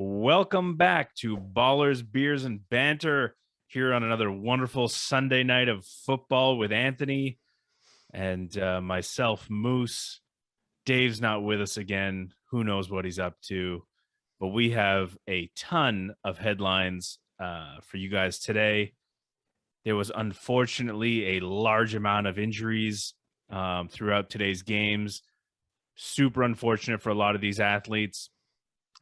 Welcome back to Ballers, Beers, and Banter here on another wonderful Sunday night of football with Anthony and myself, Moose. Dave's not with us again. Who knows what he's up to? But we have a ton of headlines for you guys today. There was unfortunately a large amount of injuries throughout today's games. Super unfortunate for a lot of these athletes.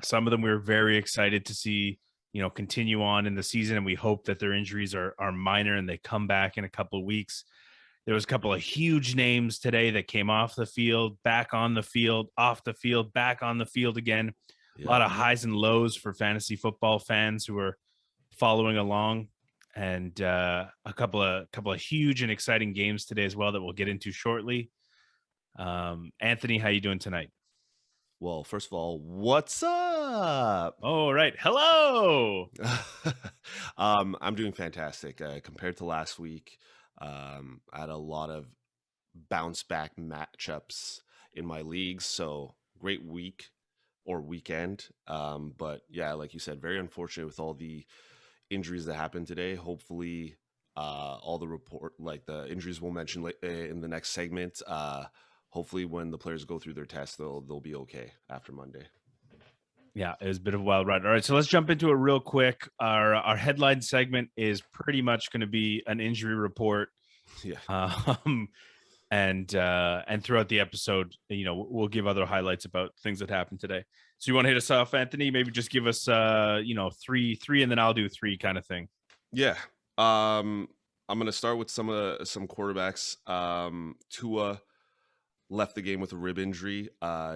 Some of them we were very excited to see, continue on in the season, and we hope that their injuries are minor and they come back in a couple of weeks. There was a couple of huge names today that came off the field, back on the field, off the field, back on the field again. Yeah. A lot of highs and lows for fantasy football fans who are following along, and a couple of huge and exciting games today as well that we'll get into shortly. Anthony, how you doing tonight? Well, first of all, what's up? All right. Hello. I'm doing fantastic. Compared to last week, I had a lot of bounce back matchups in my leagues. So great week or weekend. But yeah, like you said, very unfortunate with all the injuries that happened today. Hopefully, all the injuries we'll mention in the next segment. Hopefully when the players go through their tests, they'll be okay after Monday. Yeah, it was a bit of a wild ride. All right, so let's jump into it real quick. Our headline segment is pretty much going to be an injury report. Yeah. And throughout the episode, we'll give other highlights about things that happened today. So you want to hit us off, Anthony? Maybe just give us three, and then I'll do three kind of thing. Yeah. I'm going to start with some quarterbacks. Tua left the game with a rib injury.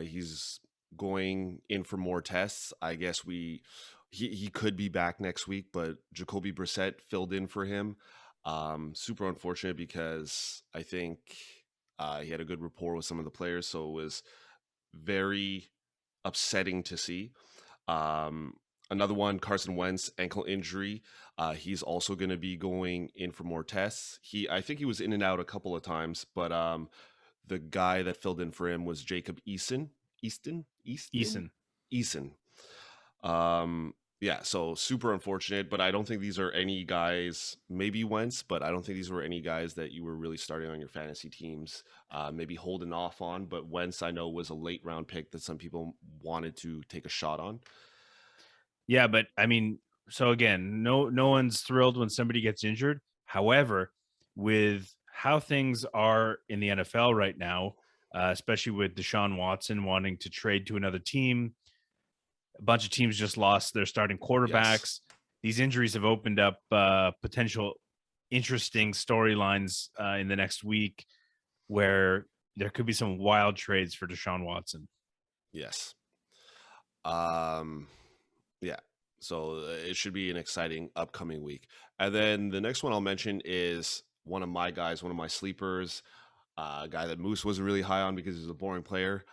He's going in for more tests. I guess he could be back next week, but Jacoby Brissett filled in for him. Super unfortunate because I think he had a good rapport with some of the players, so it was very upsetting to see. Another one, Carson Wentz, ankle injury. He's also going to be going in for more tests. I think he was in and out a couple of times, but the guy that filled in for him was Jacob Eason. Yeah, so super unfortunate, but I don't think these are any guys, maybe Wentz, but I don't think these were any guys that you were really starting on your fantasy teams, maybe holding off on. But Wentz, I know, was a late round pick that some people wanted to take a shot on. Yeah, but I mean, so again, no one's thrilled when somebody gets injured. However, with how things are in the NFL right now, especially with Deshaun Watson wanting to trade to another team, a bunch of teams just lost their starting quarterbacks. Yes. These injuries have opened up potential interesting storylines in the next week where there could be some wild trades for Deshaun Watson. Yes. Yeah. So it should be an exciting upcoming week. And then the next one I'll mention is one of my guys, one of my sleepers, a guy that Moose wasn't really high on because he's a boring player.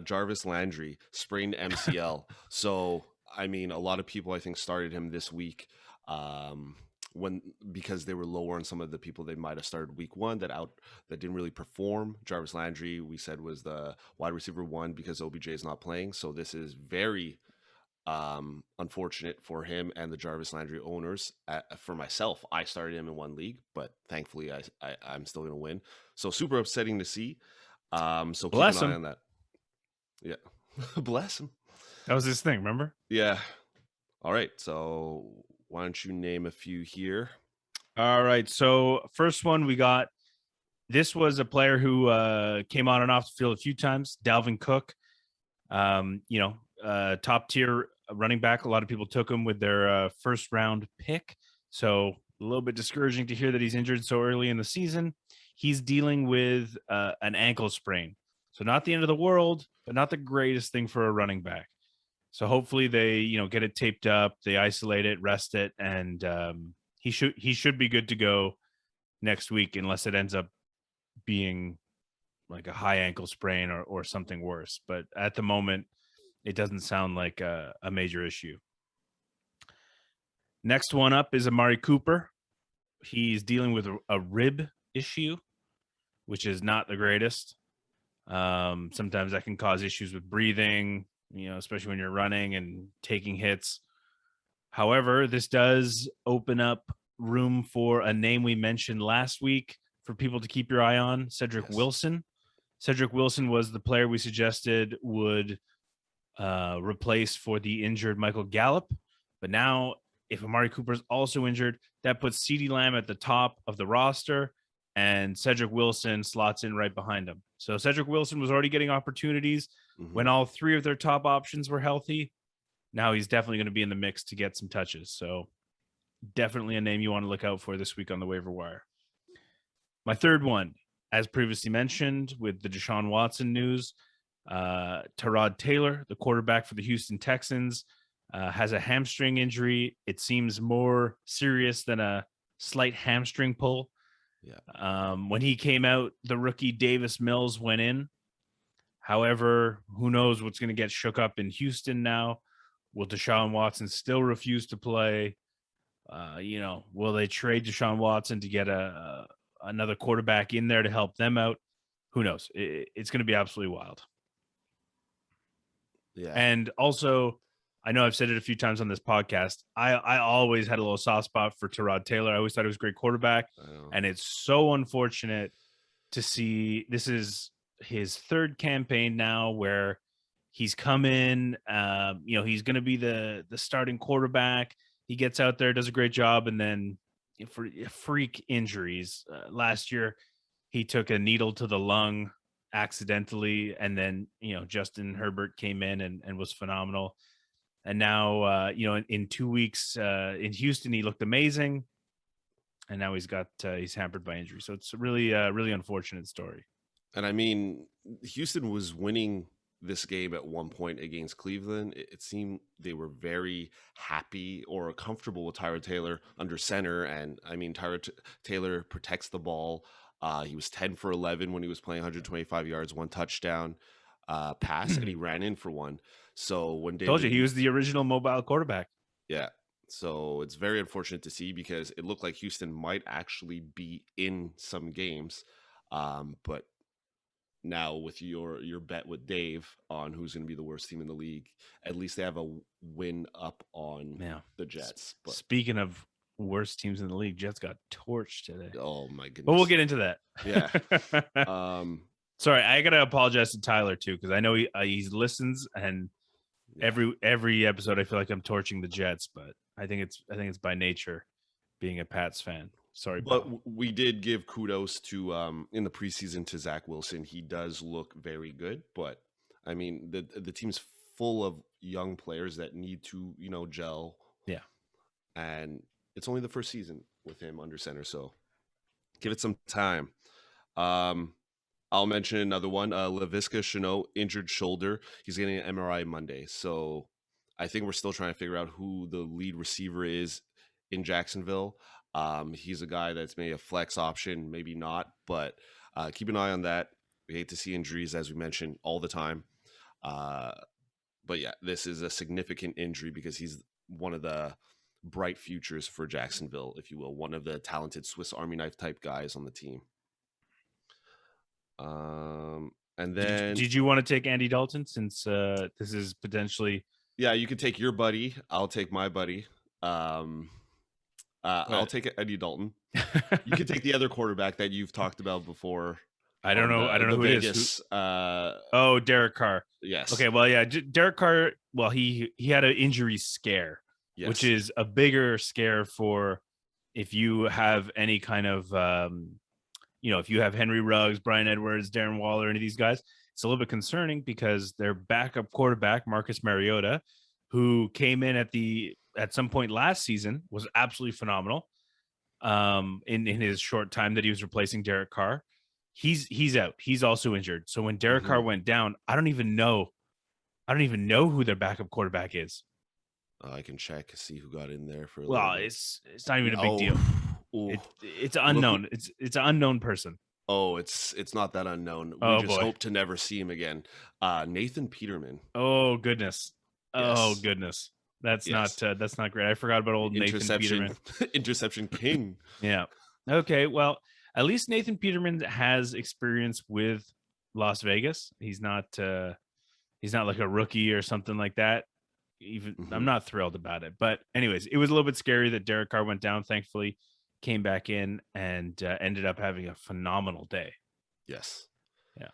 Jarvis Landry, sprained MCL. So, I mean, a lot of people, I think, started him this week because they were lower on some of the people they might have started week one that didn't really perform. Jarvis Landry, we said, was the wide receiver one because OBJ is not playing. So this is very unfortunate for him and the Jarvis Landry owners. For myself, I started him in one league, but thankfully I'm still going to win. So super upsetting to see. So keep an eye on that. Yeah. Bless him. That was his thing, remember? Yeah. All right. So why don't you name a few here? All right. So first one we got, this was a player who came on and off the field a few times, Dalvin Cook. Top tier running back. A lot of people took him with their first round pick. So a little bit discouraging to hear that he's injured so early in the season. He's dealing with an ankle sprain. So not the end of the world, but not the greatest thing for a running back. So hopefully they, get it taped up, they isolate it, rest it, and he should be good to go next week unless it ends up being like a high ankle sprain or something worse. But at the moment, it doesn't sound like a major issue. Next one up is Amari Cooper. He's dealing with a rib issue, which is not the greatest. Sometimes that can cause issues with breathing, especially when you're running and taking hits. However, this does open up room for a name we mentioned last week for people to keep your eye on, Cedric Wilson. Cedric Wilson was the player we suggested would replace for the injured Michael Gallup. But now, if Amari Cooper is also injured, that puts CeeDee Lamb at the top of the roster, and Cedric Wilson slots in right behind him. So Cedric Wilson was already getting opportunities when all three of their top options were healthy. Now he's definitely going to be in the mix to get some touches. So definitely a name you want to look out for this week on the waiver wire. My third one, as previously mentioned, with the Deshaun Watson news, Tyrod Taylor, the quarterback for the Houston Texans, has a hamstring injury. It seems more serious than a slight hamstring pull. Yeah. When he came out, the rookie Davis Mills went in. However, who knows what's going to get shook up in Houston now? Will Deshaun Watson still refuse to play? Will they trade Deshaun Watson to get another quarterback in there to help them out? Who knows? It's going to be absolutely wild. Yeah. And also, I know I've said it a few times on this podcast. I always had a little soft spot for Tyrod Taylor. I always thought he was a great quarterback. And it's so unfortunate to see this is his third campaign now where he's come in. He's going to be the starting quarterback. He gets out there, does a great job. And then for freak injuries, last year, he took a needle to the lung accidentally. And then, Justin Herbert came in and was phenomenal. And now, in 2 weeks in Houston, he looked amazing. And now he's hampered by injury. So it's a really, really unfortunate story. And I mean, Houston was winning this game at one point against Cleveland. It seemed they were very happy or comfortable with Tyrod Taylor under center. And I mean, Tyrod Taylor protects the ball. He was 10 for 11 when he was playing, 125 yards, 1 touchdown pass, and he ran in for one. So when told you he was the original mobile quarterback. Yeah. So it's very unfortunate to see because it looked like Houston might actually be in some games. But now with your bet with Dave on who's going to be the worst team in the league, at least they have a win up on the Jets. But speaking of worst teams in the league, Jets got torched today. Oh my goodness. But we'll get into that. Yeah. Sorry, I got to apologize to Tyler too, because I know he listens, and every episode I feel like I'm torching the Jets, but I think it's by nature being a Pats fan. Sorry, but we did give kudos to in the preseason to Zach Wilson. He does look very good, but I mean the team's full of young players that need to gel. Yeah, and it's only the first season with him under center, so give it some time. I'll mention another one. Laviska Shenault, injured shoulder. He's getting an MRI Monday. So I think we're still trying to figure out who the lead receiver is in Jacksonville. He's a guy that's maybe a flex option, maybe not. But keep an eye on that. We hate to see injuries, as we mentioned, all the time. But yeah, this is a significant injury because he's one of the bright futures for Jacksonville, if you will. One of the talented Swiss Army knife type guys on the team. And then did you want to take Andy Dalton since this is potentially? Yeah, you can take your buddy. I'll take my buddy. I'll take Andy Dalton. You can take the other quarterback that you've talked about before. I don't know who Vegas, it is. Derek Carr. Yes. Okay. Well, yeah, Derek Carr. Well, he had an injury scare, which is a bigger scare for if you have any kind of if you have Henry Ruggs, Bryan Edwards, Darren Waller, any of these guys, it's a little bit concerning because their backup quarterback, Marcus Mariota, who came in at some point last season, was absolutely phenomenal in his short time that he was replacing Derek Carr. He's out. He's also injured. So when Derek Carr went down, I don't even know who their backup quarterback is. I can check, see who got in there for a little bit. It's not even a big deal. It's unknown. It's an unknown person. Oh, it's not that unknown. We just hope to never see him again. Nathan Peterman. Oh goodness. Yes. Oh goodness. That's not great. I forgot about old Nathan Peterman. Interception king. Yeah. Okay. Well, at least Nathan Peterman has experience with Las Vegas. He's not like a rookie or something like that. I'm not thrilled about it. But anyways, it was a little bit scary that Derek Carr went down. Thankfully, came back in and ended up having a phenomenal day. Yes. Yeah.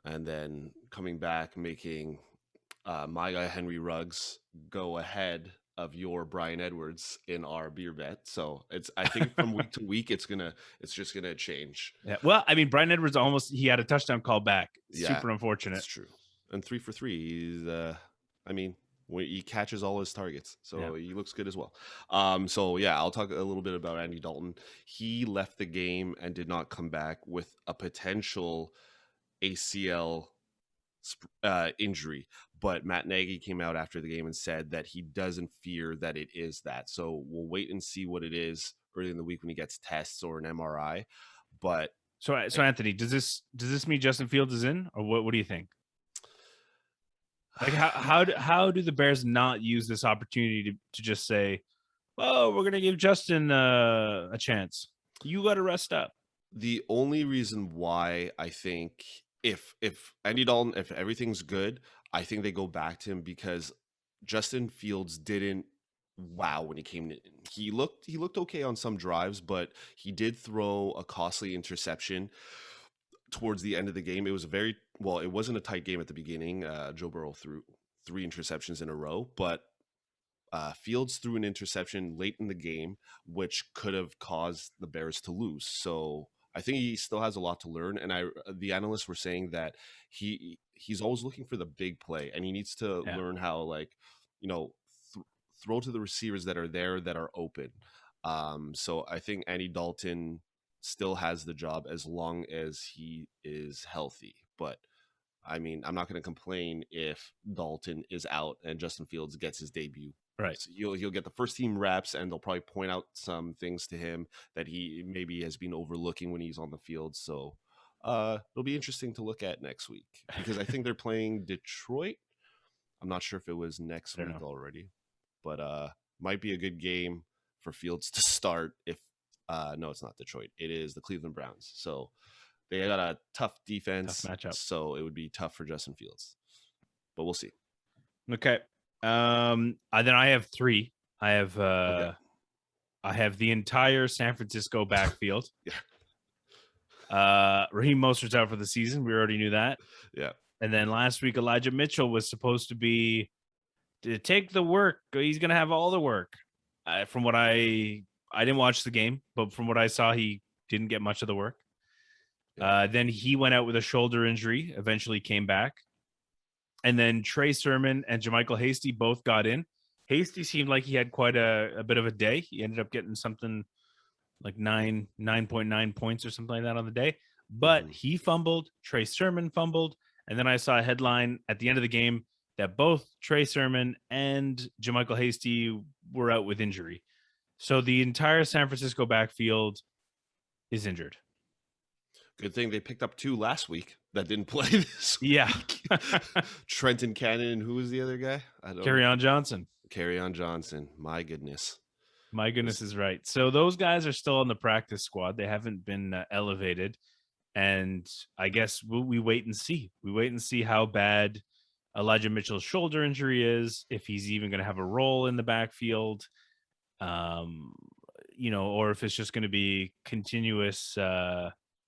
And then coming back, making my guy Henry Ruggs go ahead of your Brian Edwards in our beer bet. So I think from week to week, it's just gonna change. Yeah. Well, I mean, Brian Edwards he had a touchdown call back. Super unfortunate. That's true. And 3 for 3. He's he catches all his targets, so he looks good as well. I'll talk a little bit about Andy Dalton. He left the game and did not come back with a potential ACL injury, but Matt Nagy came out after the game and said that he doesn't fear that it is that. So we'll wait and see what it is early in the week when he gets tests or an MRI. But so Anthony, does this mean Justin Fields is in, or what do you think? Like how do the Bears not use this opportunity to just say, "Oh, we're gonna give Justin a chance. You got to rest up." The only reason why I think if Andy Dalton, if everything's good, I think they go back to him because Justin Fields didn't wow when he came in. He looked okay on some drives, but he did throw a costly interception towards the end of the game. It was it wasn't a tight game at the beginning. Joe Burrow threw 3 interceptions in a row, but Fields threw an interception late in the game, which could have caused the Bears to lose. So I think he still has a lot to learn. And the analysts were saying that he's always looking for the big play, and he needs to learn how throw to the receivers that are there, that are open. So I think Andy Dalton still has the job as long as he is healthy. But I mean, I'm not going to complain if Dalton is out and Justin Fields gets his debut. Right. So he'll get the first team reps, and they'll probably point out some things to him that he maybe has been overlooking when he's on the field. So it'll be interesting to look at next week, because I think they're playing Detroit. I'm not sure if it was next week already, but might be a good game for Fields to start. If no, it's not Detroit. It is the Cleveland Browns. So they got a tough defense. Tough matchup. So it would be tough for Justin Fields, but we'll see. Okay. Then I have 3. I have I have the entire San Francisco backfield. Raheem Mostert's out for the season. We already knew that. Yeah. And then last week, Elijah Mitchell was supposed to take the work. He's going to have all the work. From what I didn't watch the game, but from what I saw, he didn't get much of the work. Then he went out with a shoulder injury, eventually came back. And then Trey Sermon and JaMychal Hasty both got in. Hasty seemed like he had quite a bit of a day. He ended up getting something like 9.9 points or something like that on the day. But he fumbled. Trey Sermon fumbled. And then I saw a headline at the end of the game that both Trey Sermon and JaMychal Hasty were out with injury. So the entire San Francisco backfield is injured. Good thing they picked up 2 last week that didn't play this week. Yeah. Trenton Cannon, and who was the other guy? Kerryon Johnson. Kerryon Johnson. My goodness. My goodness is right. So those guys are still on the practice squad. They haven't been elevated. And I guess we wait and see. We wait and see how bad Elijah Mitchell's shoulder injury is, if he's even going to have a role in the backfield, or if it's just going to be continuous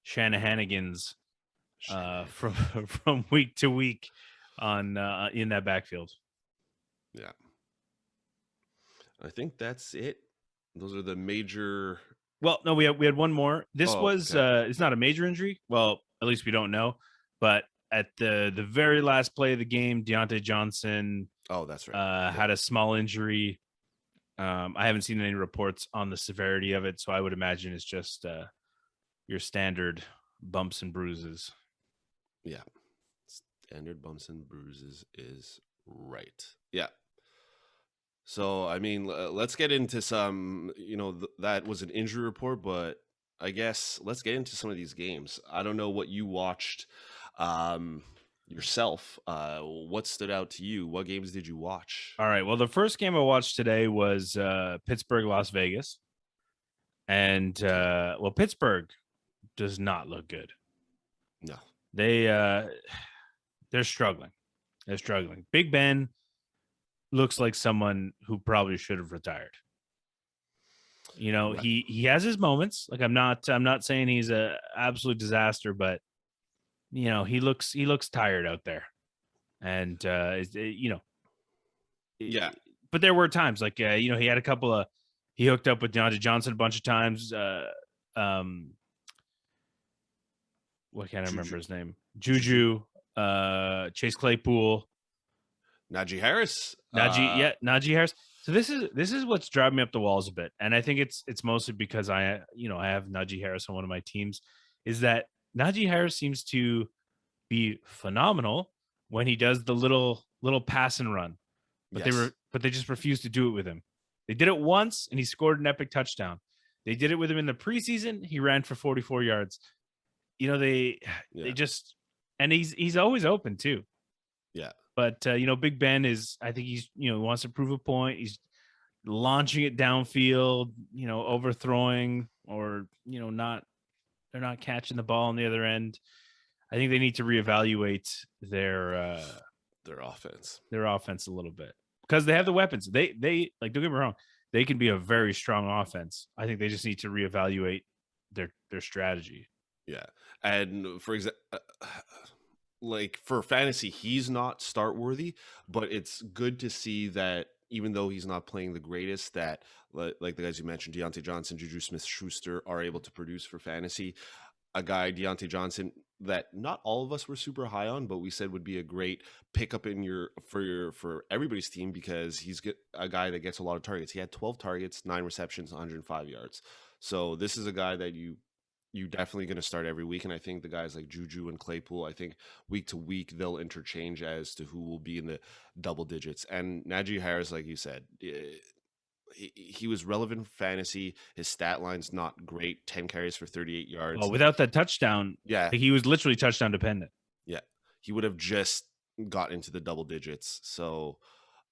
Shanahanigans from week to week on in that backfield. Yeah, I think that's it. Those are the major. Well, no, we had one more. This it's not a major injury. Well, at least we don't know. But at the very last play of the game, Diontae Johnson. Oh, that's right. Had a small injury. I haven't seen any reports on the severity of it, so I would imagine it's just your standard bumps and bruises. Yeah. Standard bumps and bruises is right. Yeah. So, I mean, let's get into some, that was an injury report, but I guess let's get into some of these games. I don't know what you watched yourself. What stood out to you? What games did you watch? All right. Well, the first game I watched today was Pittsburgh, Las Vegas. And, Pittsburgh does not look good. No. They're struggling. Big Ben looks like someone who probably should have retired. You know, Right. he has his moments. Like I'm not saying he's a absolute disaster, but you know, he looks tired out there. And you know, Yeah. but there were times like you know, he had a couple of he hooked up with Diontae Johnson a bunch of times. What can't I remember his name? Juju, Chase Claypool, Najee Harris. Najee Harris. So this is what's driving me up the walls a bit, and I think it's mostly because I have Najee Harris on one of my teams. Is that Najee Harris seems to be phenomenal when he does the little pass and run, but Yes. they just refuse to do it with him. They did it once, and he scored an epic touchdown. They did it with him in the preseason. He ran for 44 yards. You know, they just, and he's always open too. Yeah. But you know, Big Ben is, I think he's, you know, wants to prove a point. He's launching it downfield, you know, overthrowing, or you know, they're not catching the ball on the other end. I think they need to reevaluate their offense a little bit, because they have the weapons. They like, don't get me wrong, they can be a very strong offense. I think they just need to reevaluate their strategy. Yeah. And for example, like for fantasy, he's not start worthy, but it's good to see that even though he's not playing the greatest, that like the guys you mentioned, Diontae Johnson, Juju Smith-Schuster, are able to produce for fantasy. A guy, Diontae Johnson, that not all of us were super high on, but we said would be a great pickup for everybody's team, because he's a guy that gets a lot of targets. He had 12 targets, 9 receptions, 105 yards. So this is a guy that you definitely going to start every week. And I think the guys like Juju and Claypool, I think week to week they'll interchange as to who will be in the double digits. And Najee Harris, like you said, he was relevant for fantasy. His stat line's not great. 10 carries for 38 yards. Oh, without that touchdown, yeah, he was literally touchdown dependent. Yeah, he would have just got into the double digits. So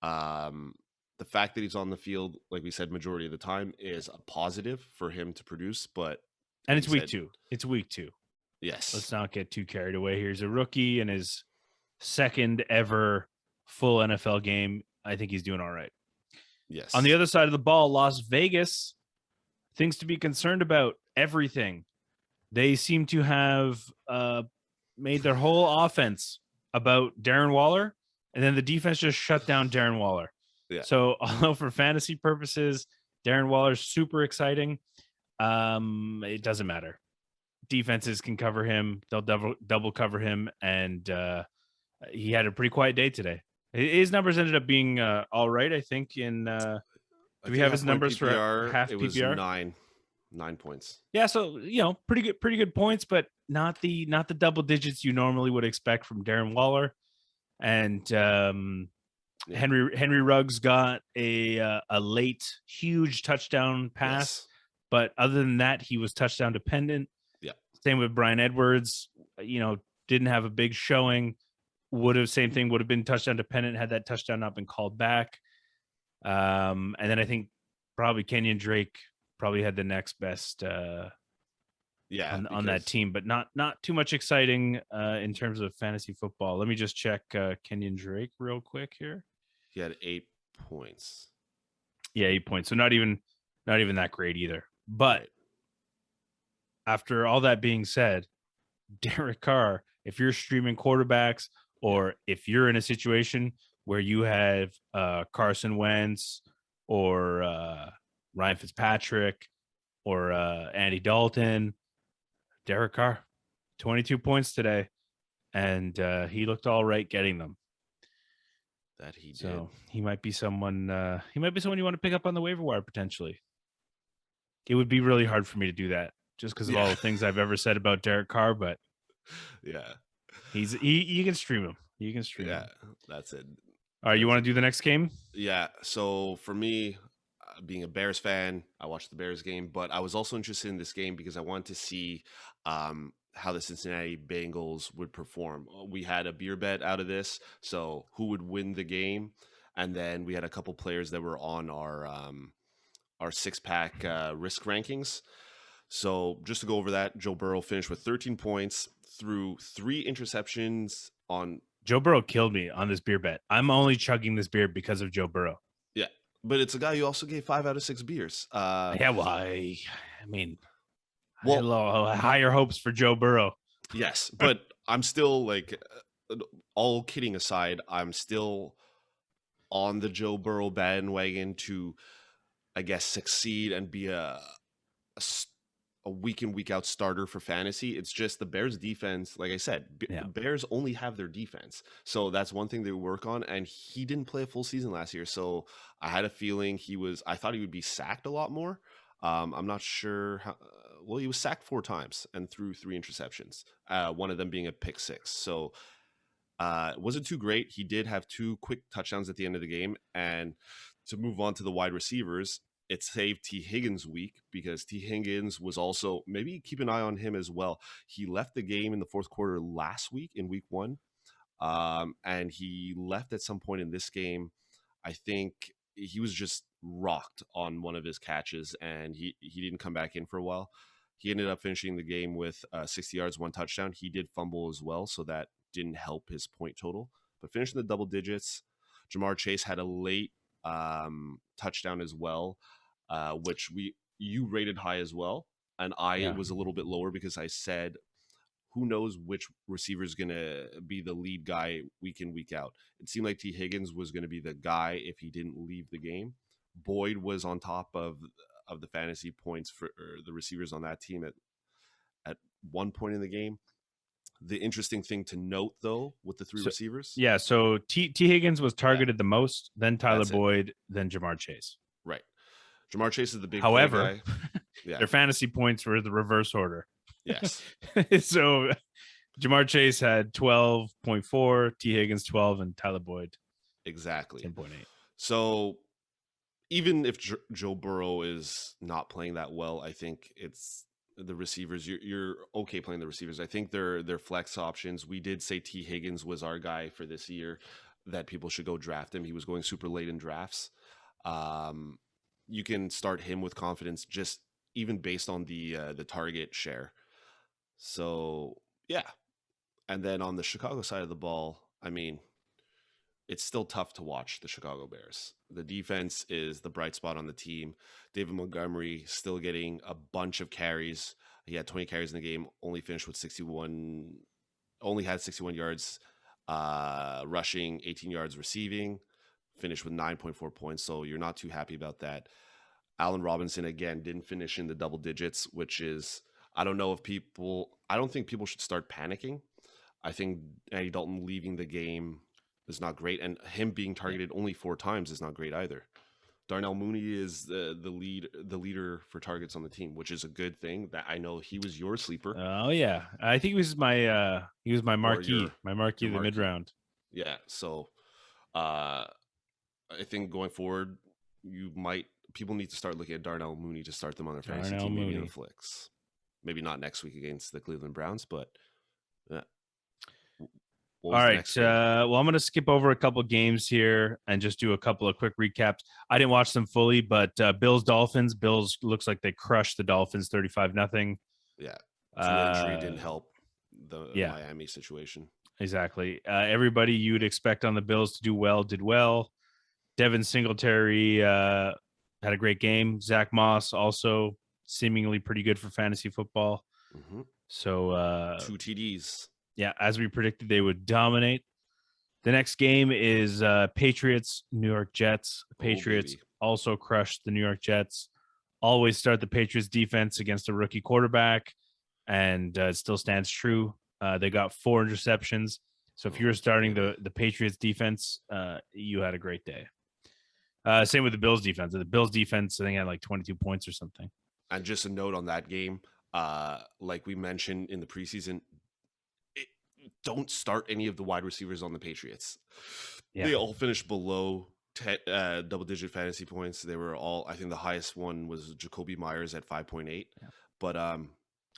the fact that he's on the field, like we said, majority of the time is a positive for him to produce. But and it's week 2. It's week 2. Yes. Let's not get too carried away. Here's a rookie in his second ever full NFL game. I think he's doing all right. Yes. On the other side of the ball, Las Vegas, things to be concerned about. Everything. They seem to have made their whole offense about Darren Waller, and then the defense just shut down Darren Waller. Yeah. So, although for fantasy purposes, Darren Waller's super exciting, it doesn't matter. Defenses can cover him. They'll double cover him, and he had a pretty quiet day today. His numbers ended up being all right, I think. In do we have his numbers PPR, for half it PPR? Was 9 points. Yeah, so you know, pretty good points, but not the double digits you normally would expect from Darren Waller. And Henry Ruggs got a late huge touchdown pass, but other than that, he was touchdown dependent. Yeah. Same with Bryan Edwards. You know, didn't have a big showing. Same thing would have been touchdown dependent had that touchdown not been called back. And then I think probably Kenyon Drake probably had the next best on that team, but not too much exciting in terms of fantasy football. Let me just check Kenyon Drake real quick here. He had 8 points. Yeah, 8 points. So not even that great either. But after all that being said, Derek Carr, if you're streaming quarterbacks, or if you're in a situation where you have Carson Wentz or Ryan Fitzpatrick or Andy Dalton, Derek Carr, 22 points today, and he looked all right getting them. That he did. So he might be someone. You want to pick up on the waiver wire potentially. It would be really hard for me to do that just because of all the things I've ever said about Derek Carr, but yeah. You can stream him. You can stream him. Yeah, that's it. All right, you want to do the next game? Yeah. So for me, being a Bears fan, I watched the Bears game, but I was also interested in this game because I wanted to see how the Cincinnati Bengals would perform. We had a beer bet out of this, so who would win the game, and then we had a couple players that were on our 6-pack risk rankings. So just to go over that, Joe Burrow finished with 13 points, threw 3 interceptions on Joe Burrow killed me on this beer bet. I'm only chugging this beer because of Joe Burrow. Yeah, but it's a guy you also gave 5 out of 6 beers. Yeah, well, I mean, I had a Well, little higher hopes for Joe Burrow. yes, but I'm still like, all kidding aside, I'm still on the Joe Burrow bandwagon to, I guess, succeed and be a week in, week out starter for fantasy. It's just the Bears defense, like I said, Yeah. Bears only have their defense. So that's one thing they work on. And he didn't play a full season last year. So I had a feeling I thought he would be sacked a lot more. I'm not sure how, well, he was sacked 4 times and threw 3 interceptions, one of them being a pick 6. So it wasn't too great. He did have 2 quick touchdowns at the end of the game. And to move on to the wide receivers, it saved T. Higgins' week because T. Higgins was also, maybe keep an eye on him as well. He left the game in the fourth quarter last week in week 1. And he left at some point in this game. I think he was just rocked on one of his catches, and he didn't come back in for a while. He ended up finishing the game with 60 yards, 1 touchdown. He did fumble as well, so that didn't help his point total. But finishing the double digits, Jamar Chase had a late touchdown as well, which you rated high as well, and I was a little bit lower because I said, who knows which receiver is going to be the lead guy week in, week out. It seemed like T. Higgins was going to be the guy if he didn't leave the game. Boyd was on top of the fantasy points for the receivers on that team at one point in the game. The interesting thing to note, though, with the 3 receivers. Yeah, so T. Higgins was targeted the most, then Tyler Boyd, then Jamar Chase. Right. Jamar Chase is the big However, guy. Their fantasy points were the reverse order. Yes. So Jamar Chase had 12.4, T. Higgins 12, and Tyler Boyd exactly 10.8. So even if Joe Burrow is not playing that well, I think it's the receivers. You're okay playing the receivers. I think they're flex options. We did say T. Higgins was our guy for this year, that people should go draft him. He was going super late in drafts. You can start him with confidence, just even based on the target share. So yeah. And then on the Chicago side of the ball, I mean, it's still tough to watch the Chicago Bears. The defense is the bright spot on the team. David Montgomery still getting a bunch of carries. He had 20 carries in the game, only finished with 61, only had 61 yards rushing, 18 yards receiving, finished with 9.4 points. So you're not too happy about that. Allen Robinson, again, didn't finish in the double digits, which is, I don't think people should start panicking. I think Andy Dalton leaving the game is not great, and him being targeted only 4 times is not great either. Darnell Mooney is the leader for targets on the team, which is a good thing. That I know he was your sleeper. Oh yeah, I think he was my marquee, the mid round. Yeah, so I think going forward, people need to start looking at Darnell Mooney to start them on their fantasy team, maybe in the flex. Maybe not next week against the Cleveland Browns, but yeah. All right. Well, I'm going to skip over a couple of games here and just do a couple of quick recaps. I didn't watch them fully, but Bills Dolphins. Bills looks like they crushed the Dolphins 35-0. Yeah. Injury didn't help the Miami situation. Exactly. Everybody you'd expect on the Bills to do well did well. Devin Singletary had a great game. Zach Moss also seemingly pretty good for fantasy football. Mm-hmm. So 2 TDs. Yeah, as we predicted, they would dominate. The next game is Patriots, New York Jets. Patriots also crushed the New York Jets. Always start the Patriots defense against a rookie quarterback, and it still stands true. They got 4 interceptions. So if you're starting the Patriots defense, you had a great day. Same with the Bills defense. The Bills defense, I think, had like 22 points or something. And just a note on that game, like we mentioned in the preseason, don't start any of the wide receivers on the Patriots. Yeah. They all finished below double-digit fantasy points. They were all, I think the highest one was Jacoby Myers at 5.8. Yeah. But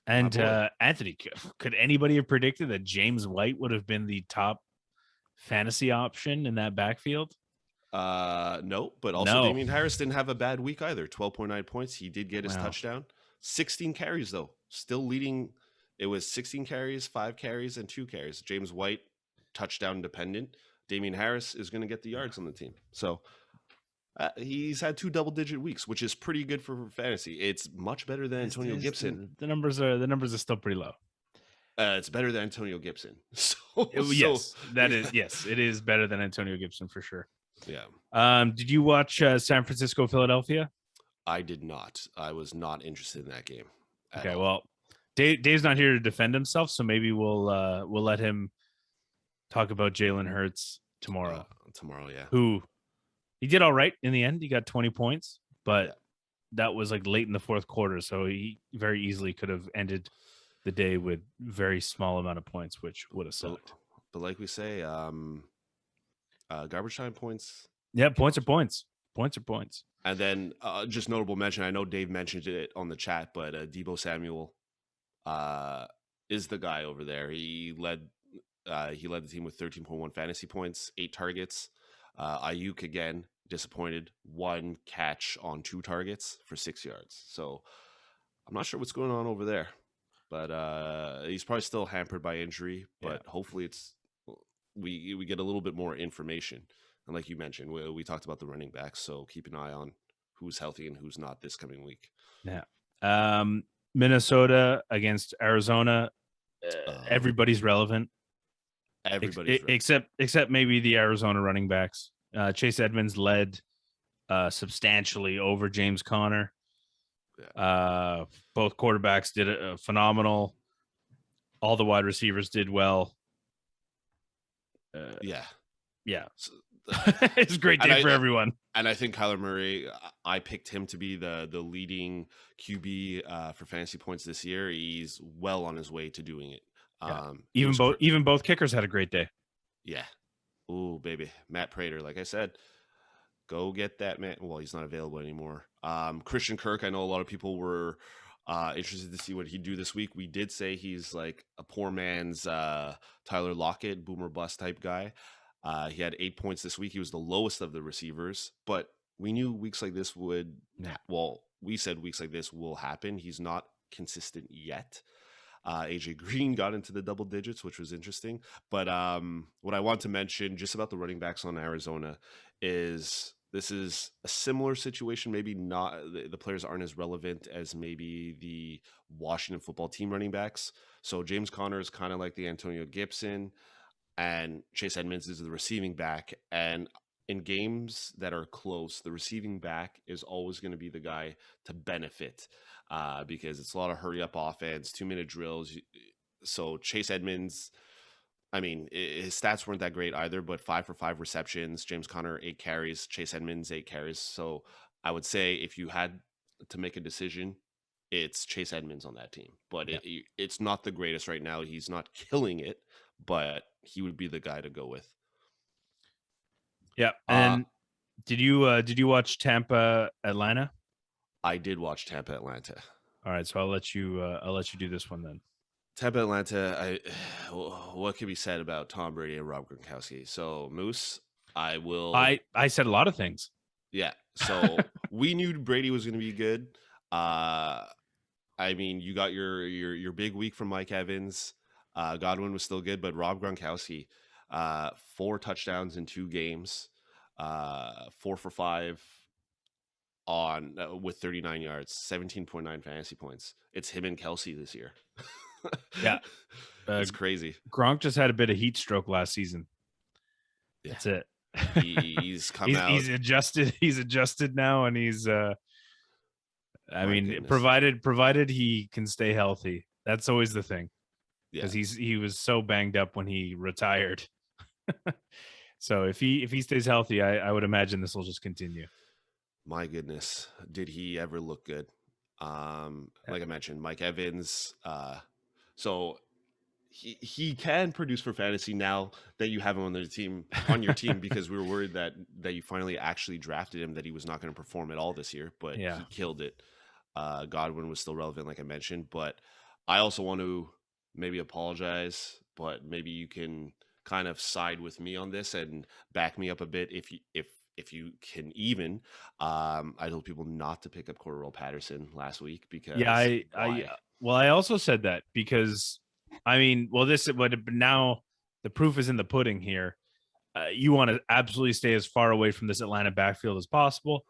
Anthony, could anybody have predicted that James White would have been the top fantasy option in that backfield? No, but also Damian Harris didn't have a bad week either. 12.9 points. He did get his touchdown. 16 carries though, still leading. It was 16 carries, 5 carries, and 2 carries. James White touchdown dependent, Damian Harris is going to get the yards on the team. So he's had 2 double-digit weeks, which is pretty good for fantasy. It's much better than Antonio Gibson. The numbers are still pretty low. It's better than Antonio Gibson. Yes, it is better than Antonio Gibson for sure. Yeah. Did you watch San Francisco, Philadelphia? I did not. I was not interested in that game. Okay, well, Dave's not here to defend himself, so maybe we'll let him talk about Jalen Hurts tomorrow. Yeah. Who he did all right in the end. He got 20 points, but that was like late in the fourth quarter, so he very easily could have ended the day with very small amount of points, which would have sucked. But like we say, garbage time points. Yeah, points are points. Points are points. And then just notable mention, I know Dave mentioned it on the chat, but Deebo Samuel is the guy over there. He led the team with 13.1 fantasy points, 8 targets. Ayuk again disappointed, 1 catch on 2 targets for 6 yards. So I'm not sure what's going on over there, but he's probably still hampered by injury. But hopefully we get a little bit more information. And like you mentioned, we talked about the running backs, so keep an eye on who's healthy and who's not this coming week. Yeah. Minnesota against Arizona. Everybody's relevant. Except maybe the Arizona running backs. Chase Edmonds led substantially over James Conner. Yeah. Both quarterbacks did a phenomenal. All the wide receivers did well. Yeah. So, it's a great day for everyone. And I think Kyler Murray, I picked him to be the leading QB for fantasy points this year. He's well on his way to doing it. Even both kickers had a great day. Yeah. Ooh, baby. Matt Prater, like I said, go get that man. Well, he's not available anymore. Christian Kirk, I know a lot of people were interested to see what he'd do this week. We did say he's like a poor man's Tyler Lockett, boomer bust type guy. He had 8 points this week. He was the lowest of the receivers, but we knew weeks like this we said weeks like this will happen. He's not consistent yet. AJ Green got into the double digits, which was interesting. But what I want to mention just about the running backs on Arizona is this is a similar situation. Maybe not, the players aren't as relevant as maybe the Washington football team running backs. So James Conner is kind of like the Antonio Gibson, and Chase Edmonds is the receiving back. And in games that are close, the receiving back is always going to be the guy to benefit because it's a lot of hurry up offense, 2-minute drills. So Chase Edmonds, I mean, his stats weren't that great either, but 5 for 5 receptions. James Conner, 8 carries. Chase Edmonds, 8 carries. So I would say if you had to make a decision, it's Chase Edmonds on that team. But it's not the greatest right now. He's not killing it, but he would be the guy to go with. Yeah. And did you watch Tampa Atlanta? I did watch Tampa Atlanta. All right, so I'll let you do this one then. Tampa Atlanta. What can be said about Tom Brady and Rob Gronkowski? So Moose, I said a lot of things. Yeah. So we knew Brady was going to be good. I mean, you got your big week from Mike Evans. Godwin was still good, but Rob Gronkowski, 4 touchdowns in 2 games, 4 for 5 on with 39 yards, 17.9 fantasy points. It's him and Kelsey this year. Yeah. It's crazy. Gronk just had a bit of heat stroke last season. Yeah. That's it. He's come out. He's adjusted now, and he's goodness. provided he can stay healthy. That's always the thing. Because he was so banged up when he retired. So if he stays healthy, I would imagine this will just continue. My goodness, did he ever look good? Like I mentioned, Mike Evans. So he can produce for fantasy now that you have him on your team because we were worried that you finally actually drafted him, that he was not going to perform at all this year, but he killed it. Godwin was still relevant, like I mentioned, but I also want to maybe apologize, but maybe you can kind of side with me on this and back me up a bit if you can even. I told people not to pick up Cordell Patterson last week because I also said that because I mean, but now the proof is in the pudding here. You want to absolutely stay as far away from this Atlanta backfield as possible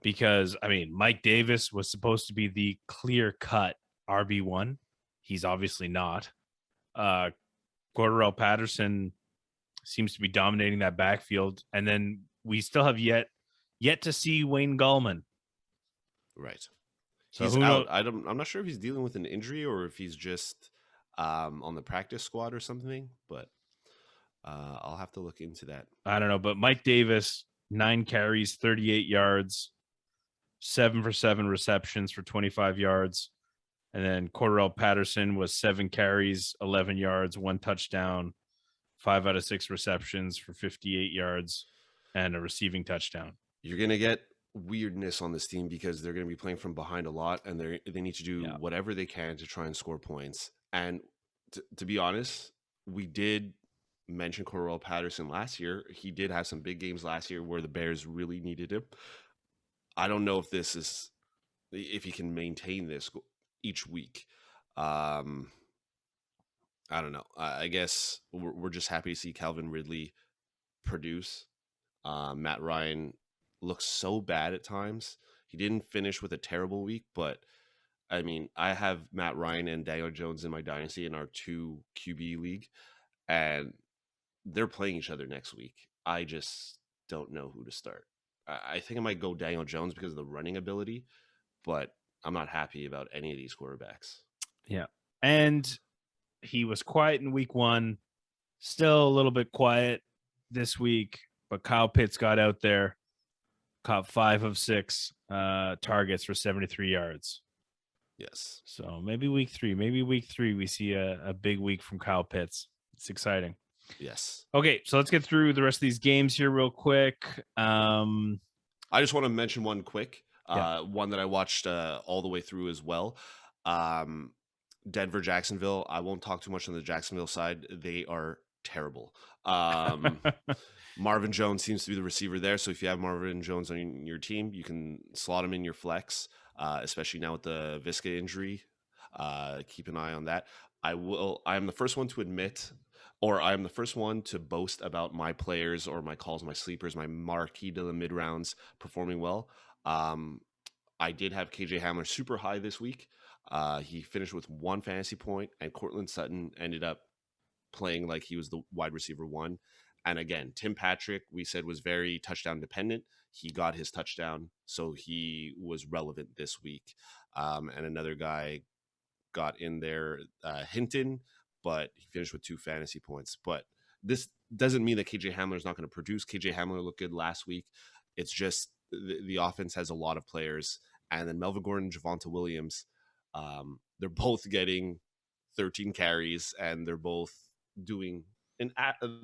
because, I mean, Mike Davis was supposed to be the clear-cut RB1. He's obviously not. Cordarrelle Patterson seems to be dominating that backfield. And then we still have yet to see Wayne Gallman. Right. So he's out. I'm not sure if he's dealing with an injury or if he's just on the practice squad or something, but I'll have to look into that. I don't know, but Mike Davis, 9 carries, 38 yards, 7 for 7 receptions for 25 yards. And then Cordarrelle Patterson was 7 carries, 11 yards, 1 touchdown, 5 out of 6 receptions for 58 yards and a receiving touchdown. You're going to get weirdness on this team because they're going to be playing from behind a lot, and they need to do whatever they can to try and score points. And to be honest, we did mention Cordarrelle Patterson last year. He did have some big games last year where the Bears really needed him. I don't know if he can maintain this each week. I don't know. I guess we're just happy to see Calvin Ridley produce. Matt Ryan looks so bad at times. He didn't finish with a terrible week, but I mean, I have Matt Ryan and Daniel Jones in my dynasty in our 2 QB league, and they're playing each other next week. I just don't know who to start. I think I might go Daniel Jones because of the running ability, but I'm not happy about any of these quarterbacks. Yeah. And he was quiet in week 1, still a little bit quiet this week, but Kyle Pitts got out there, caught 5 of 6 targets for 73 yards. Yes. So maybe week 3 we see a big week from Kyle Pitts. It's exciting. Yes. Okay, so let's get through the rest of these games here real quick. I just want to mention one quick, one that I watched all the way through as well. Denver, Jacksonville. I won't talk too much on the Jacksonville side. They are terrible. Marvin Jones seems to be the receiver there. So if you have Marvin Jones on your team, you can slot him in your flex, especially now with the Laviska injury. Keep an eye on that. I am the first one to admit, or I am the first one to boast about my players or my calls, my sleepers, my marquee to the mid rounds performing well. I did have KJ Hamler super high this week. He finished with 1 fantasy point, and Cortland Sutton ended up playing like he was the wide receiver 1. And again, Tim Patrick, we said, was very touchdown dependent. He got his touchdown, so he was relevant this week. And another guy got in there, Hinton, but he finished with 2 fantasy points. But this doesn't mean that KJ Hamler is not going to produce. KJ Hamler looked good last week. It's just the offense has a lot of players. And then Melvin Gordon, Javonte Williams, they're both getting 13 carries, and they're both doing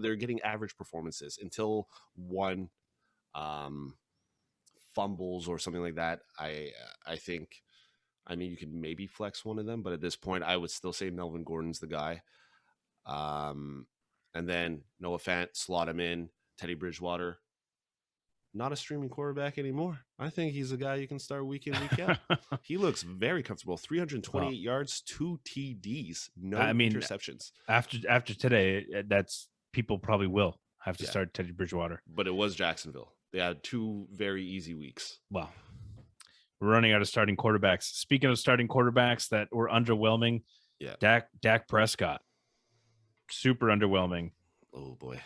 they're getting average performances until one fumbles or something like that. I think, I mean, you could maybe flex one of them, but at this point, I would still say Melvin Gordon's the guy. And then Noah Fant, slot him in. Teddy Bridgewater, not a streaming quarterback anymore. I think he's a guy you can start week in, week out. He looks very comfortable. 328 yards, 2 TDs, no interceptions. After today, that's people probably will have to start Teddy Bridgewater. But it was Jacksonville. They had 2 very easy weeks. Wow. We're running out of starting quarterbacks. Speaking of starting quarterbacks that were underwhelming, Dak Prescott, super underwhelming. Oh, boy.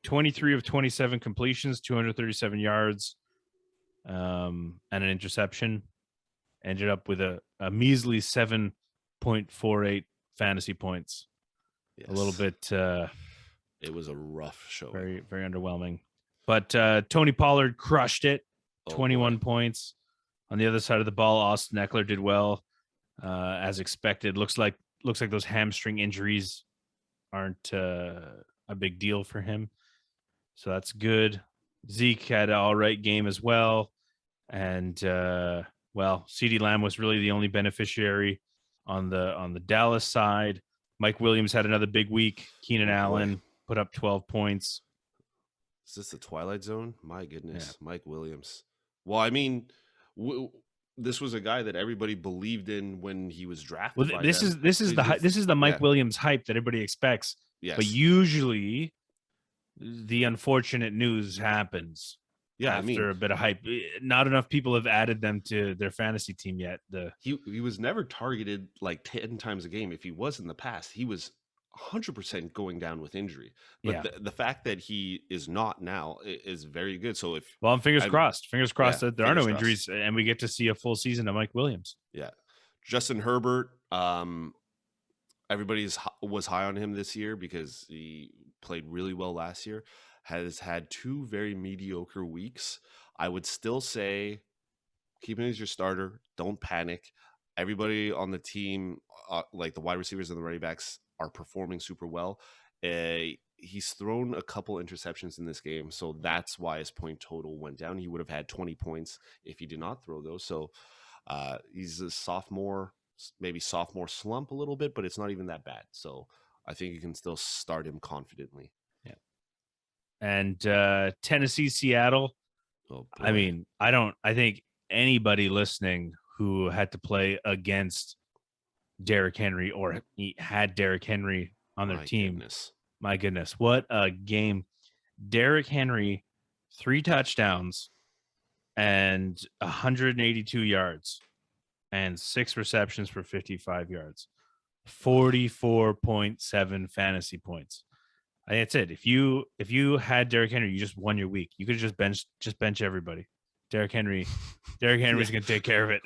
23 of 27 completions, 237 yards, and an interception. Ended up with a measly 7.48 fantasy points. Yes. A little bit. It was a rough show. Very, very underwhelming. But Tony Pollard crushed it. 21 points. On the other side of the ball, Austin Eckler did well, as expected. Looks like those hamstring injuries aren't a big deal for him. So that's good. Zeke had an all right game as well. And, CeeDee Lamb was really the only beneficiary on the Dallas side. Mike Williams had another big week. Keenan Allen put up 12 points. Is this the Twilight Zone? My goodness, yeah. Mike Williams. Well, I mean, this was a guy that everybody believed in when he was drafted. Well, this is the Mike Williams hype that everybody expects. Yes. But usually the unfortunate news happens after a bit of hype. Not enough people have added them to their fantasy team yet. He was never targeted like 10 times a game. If he was in the past, he was 100% going down with injury. But the fact that he is not now is very good. So fingers crossed that there are no injuries and we get to see a full season of Mike Williams. Yeah. Justin Herbert, everybody was high on him this year because he played really well last year, has had 2 very mediocre weeks. I would still say keep him as your starter. Don't panic. Everybody on the team, like the wide receivers and the running backs, are performing super well. He's thrown a couple interceptions in this game, so that's why his point total went down. He would have had 20 points if he did not throw those. So he's a sophomore, maybe sophomore slump a little bit, but it's not even that bad. So I think you can still start him confidently. Yeah. And Tennessee, Seattle. Oh, I mean, I think anybody listening who had to play against Derrick Henry or had Derrick Henry on their team. My goodness, what a game. Derrick Henry, 3 touchdowns and 182 yards and 6 receptions for 55 yards. 44.7 fantasy points. I think that's it. If you had Derrick Henry, you just won your week. You could just bench everybody. Derrick Henry's going to take care of it.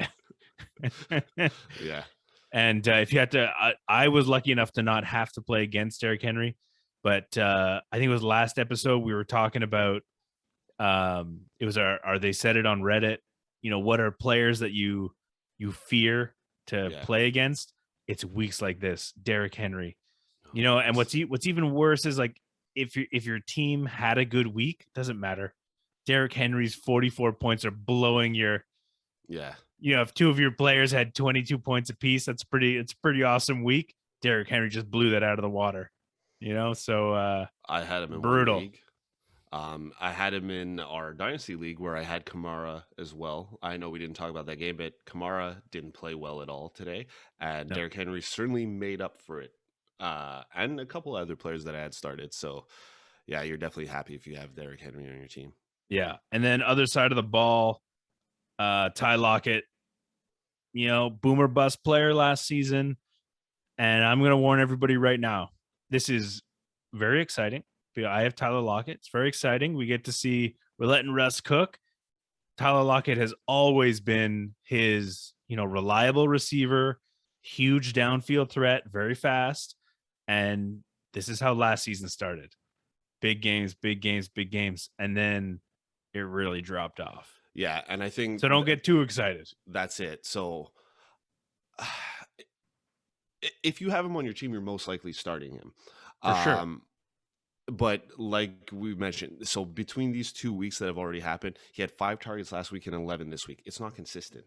Yeah. And if you had to, I was lucky enough to not have to play against Derrick Henry, but I think it was last episode we were talking about. It was they said it on Reddit. You know, what are players that you fear to play against? It's weeks like this, Derrick Henry. You know, and what's even worse is like if your team had a good week, doesn't matter. Derrick Henry's 44 points are blowing your. Yeah. You know, if 2 of your players had 22 points apiece, it's a pretty awesome week. Derrick Henry just blew that out of the water. You know, so I had him in brutal. One league. I had him in our Dynasty League where I had Kamara as well. I know we didn't talk about that game, but Kamara didn't play well at all today. And Derrick Henry certainly made up for it. And a couple other players that I had started. So, yeah, you're definitely happy if you have Derrick Henry on your team. Yeah. And then other side of the ball, Ty Lockett, you know, boomer bust player last season. And I'm going to warn everybody right now. This is very exciting. I have Tyler Lockett. It's very exciting. We're letting Russ cook. Tyler Lockett has always been his, you know, reliable receiver, huge downfield threat, very fast. And this is how last season started. Big games. And then it really dropped off. Yeah, and I think so. Don't get too excited. That's it. So, if you have him on your team, you're most likely starting him for sure. But like we mentioned, so between these 2 weeks that have already happened, he had 5 targets last week and 11 this week. It's not consistent.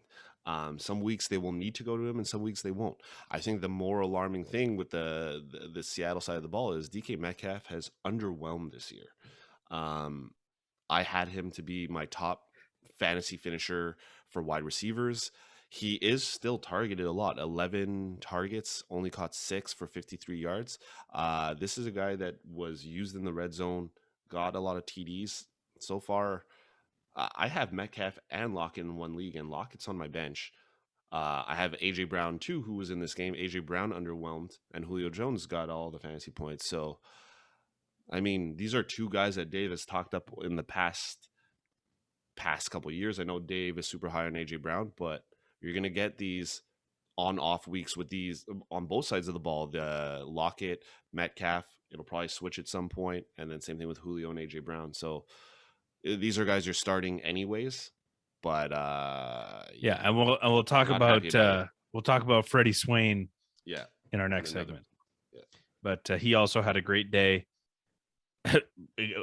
Some weeks they will need to go to him, and some weeks they won't. I think the more alarming thing with the Seattle side of the ball is DK Metcalf has underwhelmed this year. I had him to be my top fantasy finisher for wide receivers. He is still targeted a lot. 11 targets, only caught 6 for 53 yards. This is a guy that was used in the red zone, got a lot of TDs. So far, I have Metcalf and Lockett in one league, and Lockett's on my bench. I have A.J. Brown, too, who was in this game. A.J. Brown underwhelmed, and Julio Jones got all the fantasy points. So, I mean, these are 2 guys that Dave has talked up in the past couple of years. I know Dave is super high on AJ Brown, but you're going to get these on-off weeks with these on both sides of the ball. The Lockett, Metcalf, it'll probably switch at some point, and then same thing with Julio and AJ Brown. So these are guys you're starting anyways. But yeah, and we'll talk about Freddie Swain. Yeah, in our next segment. Yeah. But he also had a great day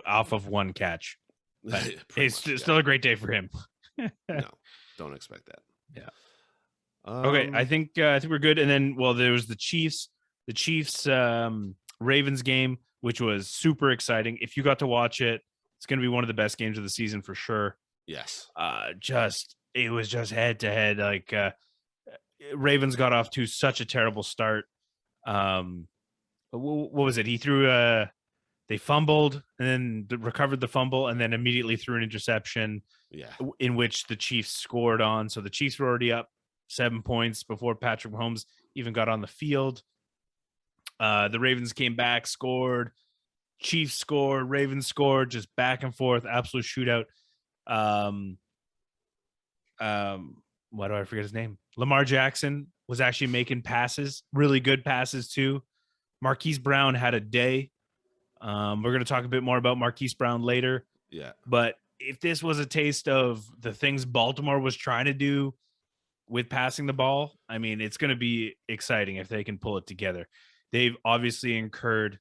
off of 1 catch. It's still a great day for him. No, don't expect that. Yeah. Okay, I think we're good. And then, there was the Chiefs Ravens game, which was super exciting. If you got to watch it, it's going to be one of the best games of the season for sure. Yes. It was just head to head. Like Ravens got off to such a terrible start. what was it? He threw they fumbled and then recovered the fumble and then immediately threw an interception. Yeah. In which the Chiefs scored on. So the Chiefs were already up 7 points before Patrick Mahomes even got on the field. The Ravens came back, scored. Chiefs scored. Ravens scored. Just back and forth, absolute shootout. Why do I forget his name? Lamar Jackson was actually making passes, really good passes too. Marquise Brown had a day. We're going to talk a bit more about Marquise Brown later. Yeah. But if this was a taste of the things Baltimore was trying to do with passing the ball, I mean, it's going to be exciting if they can pull it together. They've obviously incurred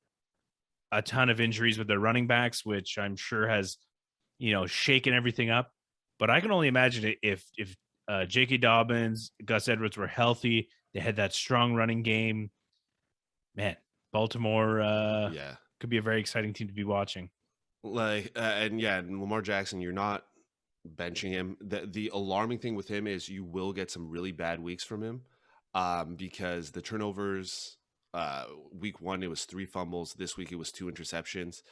a ton of injuries with their running backs, which I'm sure has, shaken everything up. But I can only imagine it if J.K. Dobbins, Gus Edwards were healthy, they had that strong running game. Man, Baltimore could be a very exciting team to be watching. And Lamar Jackson, you're not benching him. The alarming thing with him is you will get some really bad weeks from him, because the turnovers. Week 1 it was 3 fumbles. This week it was 2 interceptions.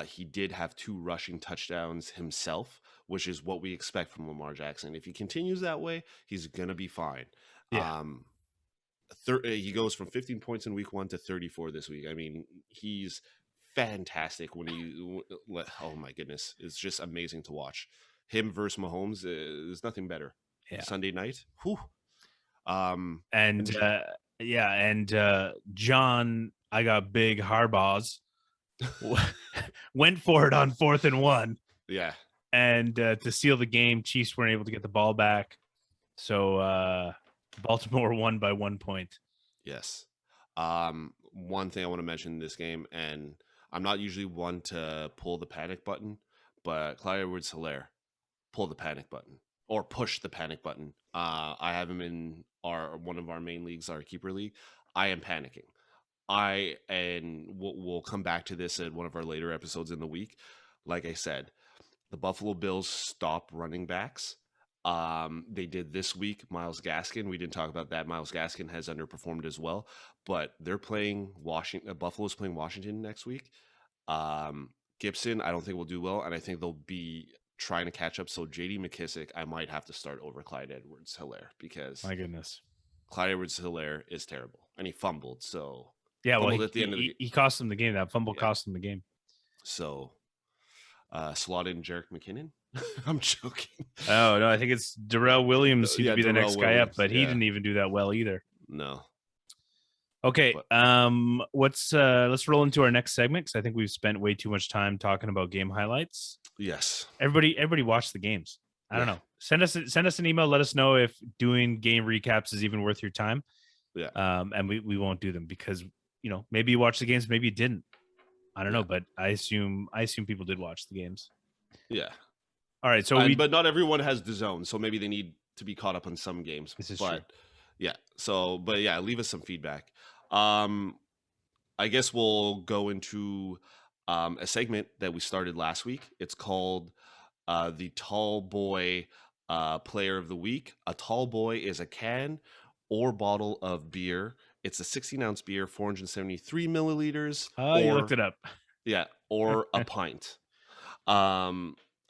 He did have 2 rushing touchdowns himself, which is what we expect from Lamar Jackson. If he continues that way, he's gonna be fine. Yeah. He goes from 15 points in week 1 to 34 this week. I mean, he's fantastic when oh my goodness, it's just amazing to watch him versus Mahomes. There's nothing better. Sunday night. Whew. John, I got big Harbaugh's went for it on 4th and 1. Yeah. And to seal the game, Chiefs weren't able to get the ball back. So Baltimore won by 1 point. Yes. One thing I want to mention in this game, and I'm not usually one to pull the panic button, but Clyde Edwards-Helaire, pull the panic button or push the panic button. I have him in one of our main leagues, our keeper league. I am panicking. We'll come back to this at one of our later episodes in the week. Like I said, the Buffalo Bills stop running backs. They did this week. Myles Gaskin, we didn't talk about that. Myles Gaskin has underperformed as well, but they're playing Washington. Buffalo's playing Washington next week. Gibson, I don't think will do well, and I think they'll be trying to catch up. So J.D. McKissick, I might have to start over Clyde Edwards-Helaire because my goodness, Clyde Edwards-Helaire is terrible, and he fumbled. So yeah, at the end of he cost them the game. That fumble cost them the game. So slot in Jerick McKinnon. I'm joking. Oh no, I think it's Darrell Williams seemed to be the next guy up, but he didn't even do that well either. No. Okay, let's roll into our next segment because I think we've spent way too much time talking about game highlights. Yes. Everybody watch the games. I don't know. Send us an email. Let us know if doing game recaps is even worth your time. Yeah. And we won't do them because maybe you watched the games, maybe you didn't. I don't know, but I assume people did watch the games. Yeah. All right. So but not everyone has the zone, so maybe they need to be caught up on some games. This is true. Yeah. So, leave us some feedback. I guess we'll go into a segment that we started last week. It's called the Tall Boy Player of the Week. A tall boy is a can or bottle of beer. It's a 16-ounce beer, 473 milliliters. You looked it up. Yeah, or a pint. A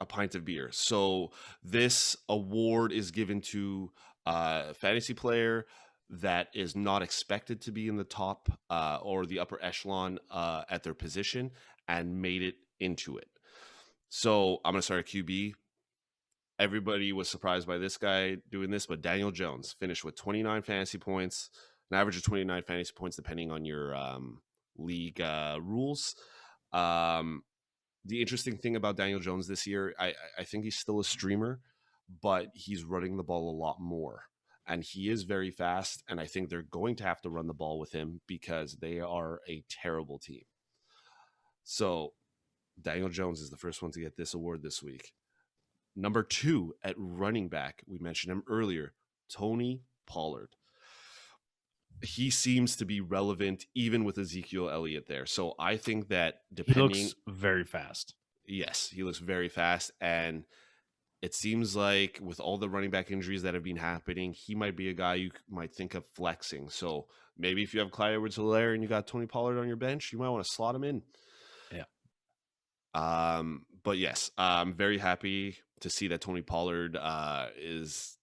pint of beer. So this award is given to a fantasy player that is not expected to be in the top or the upper echelon at their position and made it into it. So I'm going to start at QB. Everybody was surprised by this guy doing this, but Daniel Jones finished with 29 fantasy points, an average of 29 fantasy points depending on your league rules. The interesting thing about Daniel Jones this year, I think he's still a streamer, but he's running the ball a lot more. And he is very fast, and I think they're going to have to run the ball with him because they are a terrible team. So Daniel Jones is the first one to get this award this week. Number 2 at running back, we mentioned him earlier, Tony Pollard. He seems to be relevant even with Ezekiel Elliott there. So I think that he looks very fast. Yes, he looks very fast. And it seems like with all the running back injuries that have been happening, he might be a guy you might think of flexing. So maybe if you have Clyde Edwards-Helaire and you got Tony Pollard on your bench, you might want to slot him in. Yeah. But yes, I'm very happy to see that Tony Pollard is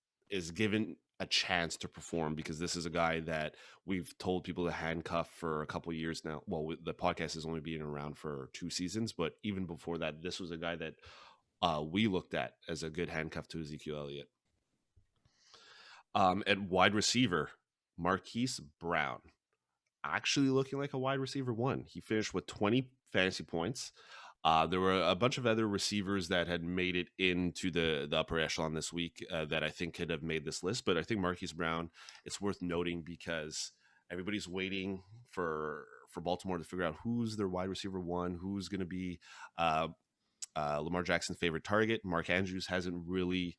given a chance to perform, because this is a guy that we've told people to handcuff for a couple of years now. Well, the podcast has only been around for 2 seasons, but even before that, this was a guy that we looked at as a good handcuff to Ezekiel Elliott. At wide receiver, Marquise Brown, actually looking like a wide receiver 1. He finished with 20 fantasy points. There were a bunch of other receivers that had made it into the upper echelon this week that I think could have made this list. But I think Marquise Brown, it's worth noting because everybody's waiting for Baltimore to figure out who's their wide receiver 1, who's going to be Lamar Jackson's favorite target. Mark Andrews hasn't really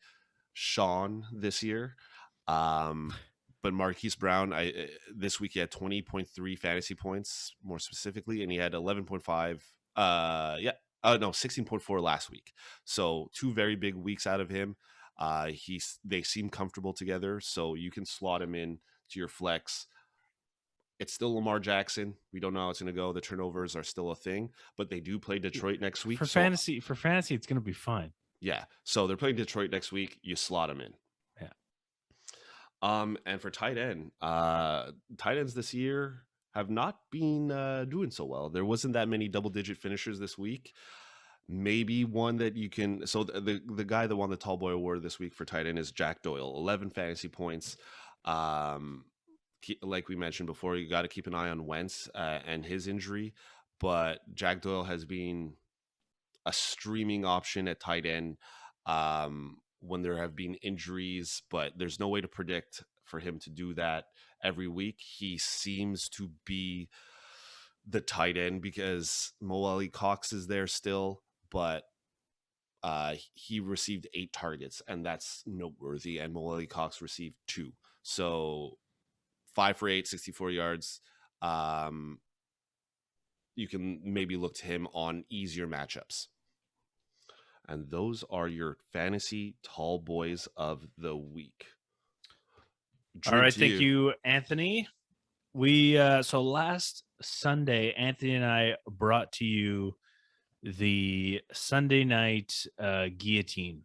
shone this year. But Marquise Brown, this week he had 20.3 fantasy points, more specifically, and he had 11.5. 16.4 last week. So 2 very big weeks out of him. They seem comfortable together, so you can slot him in to your flex. It's still Lamar Jackson. We don't know how it's going to go. The turnovers are still a thing, but they do play Detroit next week. For fantasy, it's going to be fine. Yeah. So they're playing Detroit next week. You slot them in. Yeah. And for tight ends this year have not been doing so well. There wasn't that many double-digit finishers this week. Maybe one that you can. So the guy that won the Tall Boy Award this week for tight end is Jack Doyle, 11 fantasy points. Like we mentioned before, you got to keep an eye on Wentz and his injury, but Jack Doyle has been a streaming option at tight end when there have been injuries, but there's no way to predict for him to do that every week. He seems to be the tight end because Mo Alie-Cox is there still, but he received 8 targets, and that's noteworthy, and Mo Alie-Cox received 2. So 5 for 8, 64 yards. You can maybe look to him on easier matchups. And those are your fantasy tall boys of the week. All right, thank you, Anthony. We so last Sunday, Anthony and I brought to you the Sunday night guillotine,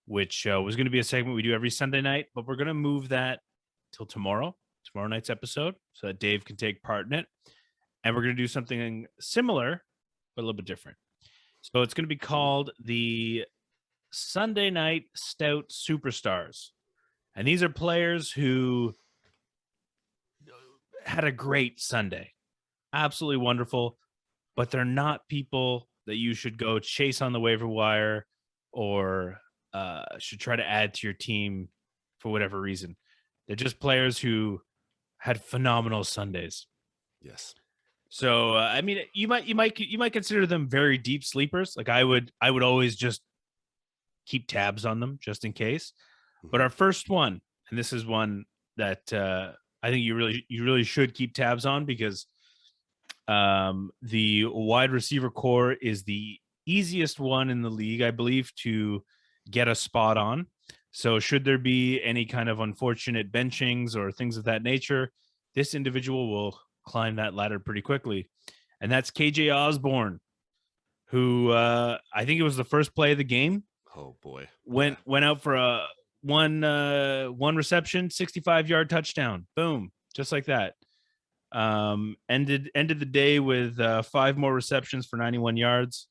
which was going to be a segment we do every Sunday night, but we're going to move that till tomorrow night's episode, so that Dave can take part in it. And we're going to do something similar, but a little bit different. So it's going to be called the Sunday Night Stout Superstars. And these are players who had a great Sunday. Absolutely wonderful. But they're not people that you should go chase on the waiver wire or should try to add to your team for whatever reason. They're just players who had phenomenal Sundays. Yes. So I mean, you might consider them very deep sleepers. Like I would always just keep tabs on them just in case. But our first one, and this is one that I think you really should keep tabs on, because the wide receiver core is the easiest one in the league, I believe, to get a spot on. So should there be any kind of unfortunate benchings or things of that nature, this individual will climb that ladder pretty quickly. And that's KJ Osborne, who I think it was the first play of the game. Oh boy. Went out for a one reception, 65-yard touchdown. Boom. Just like that. Ended the day with 5 more receptions for 91 yards,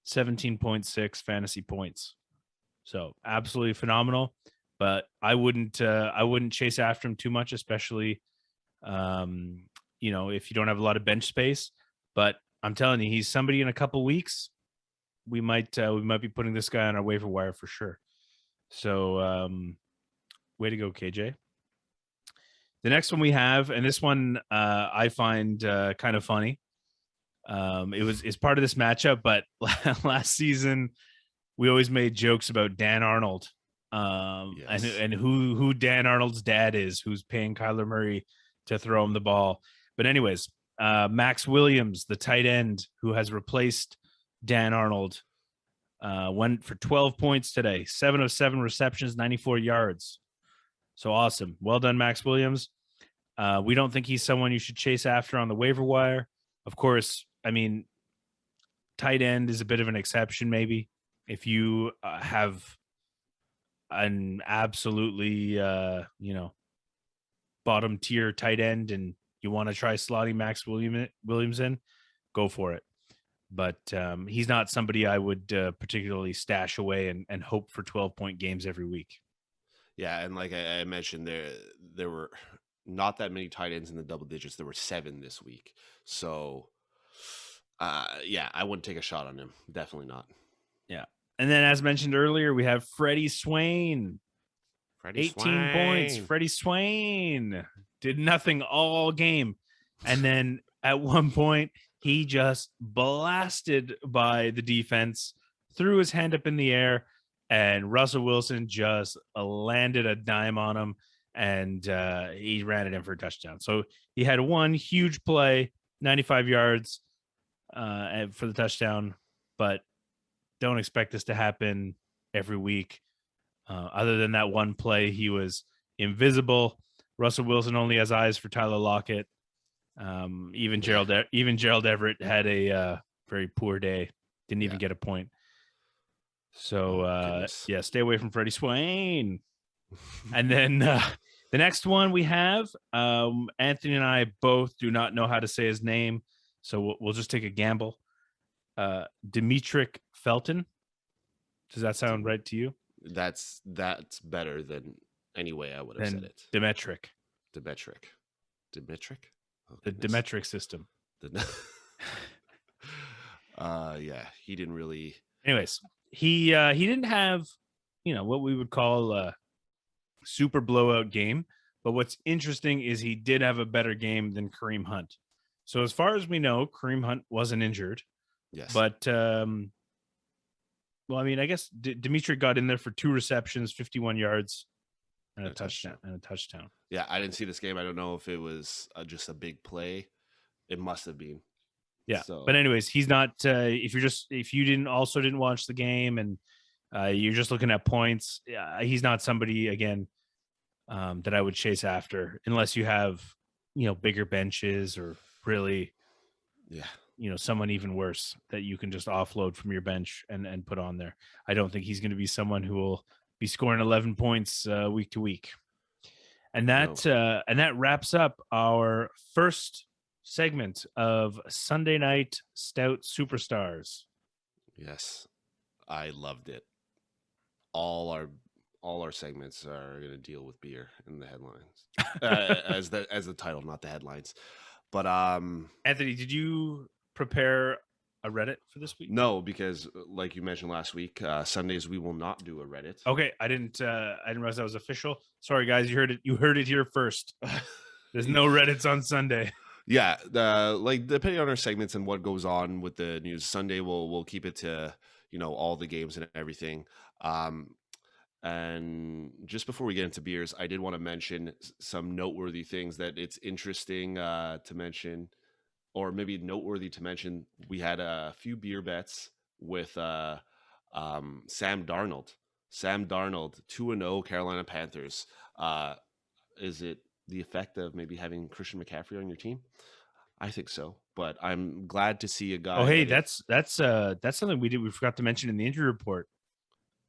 17.6 fantasy points. So absolutely phenomenal, but I wouldn't chase after him too much, especially if you don't have a lot of bench space. But I'm telling you, he's somebody in a couple weeks we might be putting this guy on our waiver wire for sure. So way to go, KJ. The next one we have, and this one I find kind of funny. It's part of this matchup, but last season we always made jokes about Dan Arnold, yes. and who Dan Arnold's dad is, who's paying Kyler Murray to throw him the ball. But anyways, Max Williams, the tight end who has replaced Dan Arnold, Went for 12 points today, 7 of 7 receptions, 94 yards. So awesome. Well done, Max Williams. We don't think he's someone you should chase after on the waiver wire. Of course, I mean, tight end is a bit of an exception, maybe. If you have an absolutely, bottom tier tight end and you want to try slotting Max Williams in, go for it. But he's not somebody I would particularly stash away and hope for 12-point games every week. Yeah, and like I mentioned, there were not that many tight ends in the double digits. There were 7 this week. So, yeah, I wouldn't take a shot on him. Definitely not. Yeah. And then, as mentioned earlier, we have Freddie Swain. 18 points. Freddie Swain did nothing all game. And then at one point, he just blasted by the defense, threw his hand up in the air, and Russell Wilson just landed a dime on him, and he ran it in for a touchdown. So he had one huge play, 95 yards for the touchdown, but don't expect this to happen every week. Other than that one play, he was invisible. Russell Wilson only has eyes for Tyler Lockett. Even Gerald Everett had a very poor day. Didn't even get a point. So stay away from Freddie Swain. And then the next one we have, Anthony and I both do not know how to say his name, so we'll just take a gamble. Demetric Felton. Does that sound right to you? That's better than any way I would have said it. Demetric. Oh, the Demetric system. Yeah, he didn't really. Anyways, he didn't have, what we would call a super blowout game. But what's interesting is he did have a better game than Kareem Hunt. So as far as we know, Kareem Hunt wasn't injured. Yes. But well, I mean, I guess Dimitri got in there for 2 receptions, 51 yards, and a touchdown. Yeah, I didn't see this game. I don't know if it was just a big play. It must have been. Yeah. So. But anyways, he's not. If you didn't watch the game and you're just looking at points, he's not somebody again that I would chase after unless you have bigger benches or really someone even worse that you can just offload from your bench and put on there. I don't think he's going to be someone who will be scoring 11 points week to week. And that wraps up our first segment of Sunday Night Stout Superstars. Yes, I loved it. All our segments are going to deal with beer in the headlines as the title, not the headlines. But Anthony, did you prepare a Reddit for this week? No, because like you mentioned last week, Sundays we will not do a Reddit. Okay, I didn't realize that was official. Sorry, guys, you heard it here first. There's no Reddits on Sunday. Yeah, like depending on our segments and what goes on with the news, Sunday we'll keep it to all the games and everything. And just before we get into beers, I did want to mention some noteworthy things that it's interesting to mention. Or maybe noteworthy to mention, we had a few beer bets with Sam Darnold. Sam Darnold, 2-0 Carolina Panthers. Is it the effect of maybe having Christian McCaffrey on your team? I think so, but I'm glad to see a guy. Oh, hey, that's something we did. We forgot to mention in the injury report.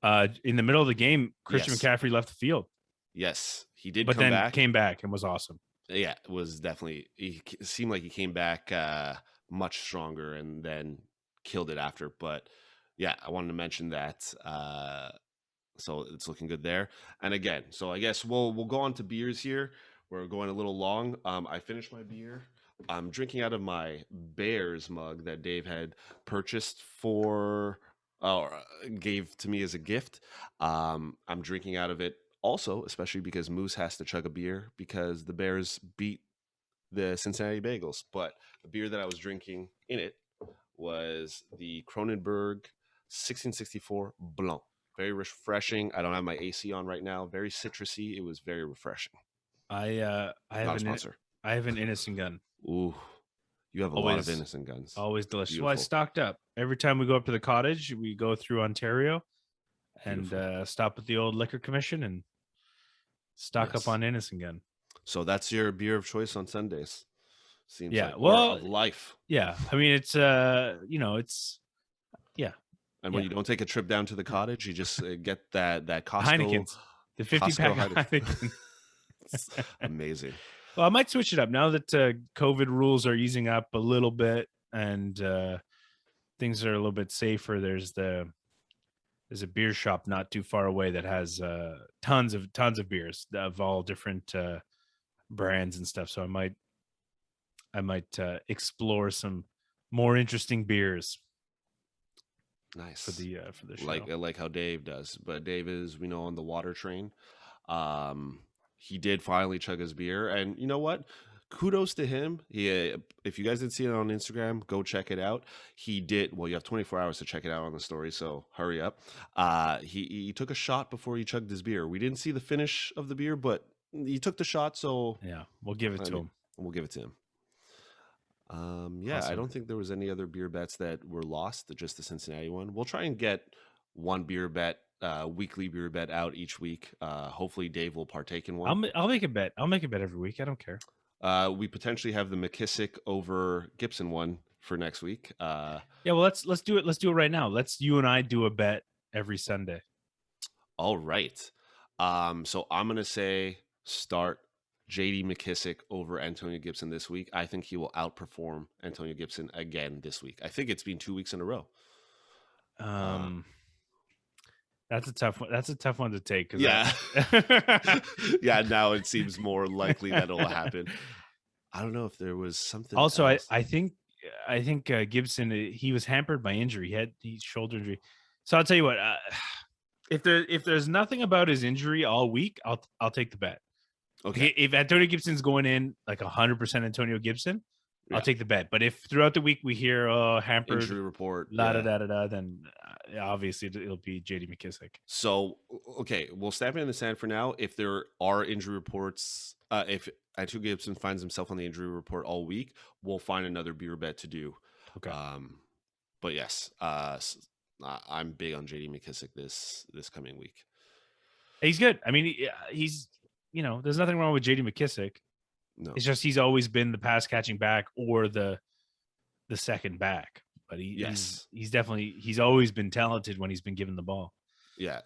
In the middle of the game, Christian McCaffrey left the field. Yes, he did, but then came back and was awesome. Yeah, it was definitely. It seemed like he came back much stronger and then killed it after. But yeah, I wanted to mention that. So it's looking good there. And again, so I guess we'll go on to beers here. We're going a little long. I finished my beer. I'm drinking out of my Bears mug that Dave had purchased gave to me as a gift. I'm drinking out of it. Also, especially because Moose has to chug a beer because the Bears beat the Cincinnati Bengals. But the beer that I was drinking in it was the Kronenberg 1664 Blanc. Very refreshing. I don't have my AC on right now. Very citrusy. It was very refreshing. I have a sponsor. I have an Innocent Gun. Ooh, You have a lot of innocent guns. Always delicious. Beautiful. Well, I stocked up. Every time we go up to the cottage, we go through Ontario and stop at the old liquor commission and stock up on innocent gun. So that's your beer of choice on Sundays. Seems like, well, of life. Yeah, I mean it's it's And when you don't take a trip down to the cottage, you just get that Costco Heineken's, the 50-pack Heineken. Amazing. Well, I might switch it up now that COVID rules are easing up a little bit and things are a little bit safer. There's a beer shop not too far away that has tons of beers of all different brands and stuff. So I might explore some more interesting beers. Nice for the show. Like how Dave does. But Dave is, we know, on the water train. He did finally chug his beer, and you know what? Kudos to him. If you guys didn't see it on Instagram, go check it out. He did. Well, you have 24 hours to check it out on the story, so hurry up. He took a shot before he chugged his beer. We didn't see the finish of the beer, but he took the shot. So yeah, we'll give it to him. We'll give it to him. Awesome. I don't think there was any other beer bets that were lost, just the Cincinnati one. We'll try and get one beer bet, weekly beer bet out each week. Hopefully Dave will partake in one. I'll make a bet. I'll make a bet every week. I don't care. We potentially have the McKissick over Gibson one for next week. Well, let's do it. Let's do it right now. You and I do a bet every Sunday. All right. So I'm going to say start J.D. McKissick over Antonio Gibson this week. I think he will outperform Antonio Gibson again this week. I think it's been 2 weeks in a row. That's a tough one. That's a tough one to take. Yeah. Now it seems more likely that it'll happen. I don't know if there was something. Also, I think Gibson, he was hampered by injury. He had shoulder injury. So I'll tell you what. If there's nothing about his injury all week, I'll take the bet. Okay. If Antonio Gibson's going in like 100% Antonio Gibson, I'll take the bet. But if throughout the week we hear hampered injury report, then obviously it'll be J.D. McKissick. So okay, we'll stamp it in the sand for now. If there are injury reports, if Antonio Gibson finds himself on the injury report all week, we'll find another beer bet to do. Okay. But yes, I'm big on J.D. McKissick this coming week. He's good. I mean, he's there's nothing wrong with J.D. McKissick. No, it's just he's always been the pass catching back or the second back. But he's always been talented when he's been given the ball. Yeah,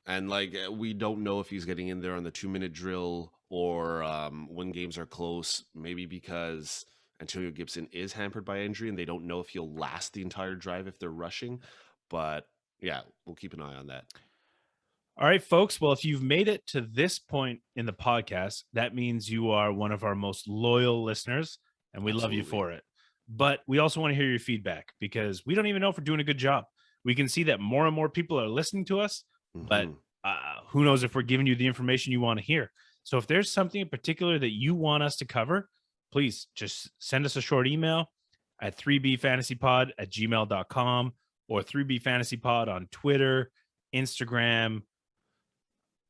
and we don't know if he's getting in there on the 2-minute drill or when games are close. Maybe because Antonio Gibson is hampered by injury and they don't know if he'll last the entire drive if they're rushing. But yeah, we'll keep an eye on that. All right, folks. Well, if you've made it to this point in the podcast, that means you are one of our most loyal listeners, and we love you for it. But we also want to hear your feedback because we don't even know if we're doing a good job. We can see that more and more people are listening to us, but who knows if we're giving you the information you want to hear. So if there's something in particular that you want us to cover, please just send us a short email at 3bfantasypod@gmail.com or 3bfantasypod on Twitter, Instagram.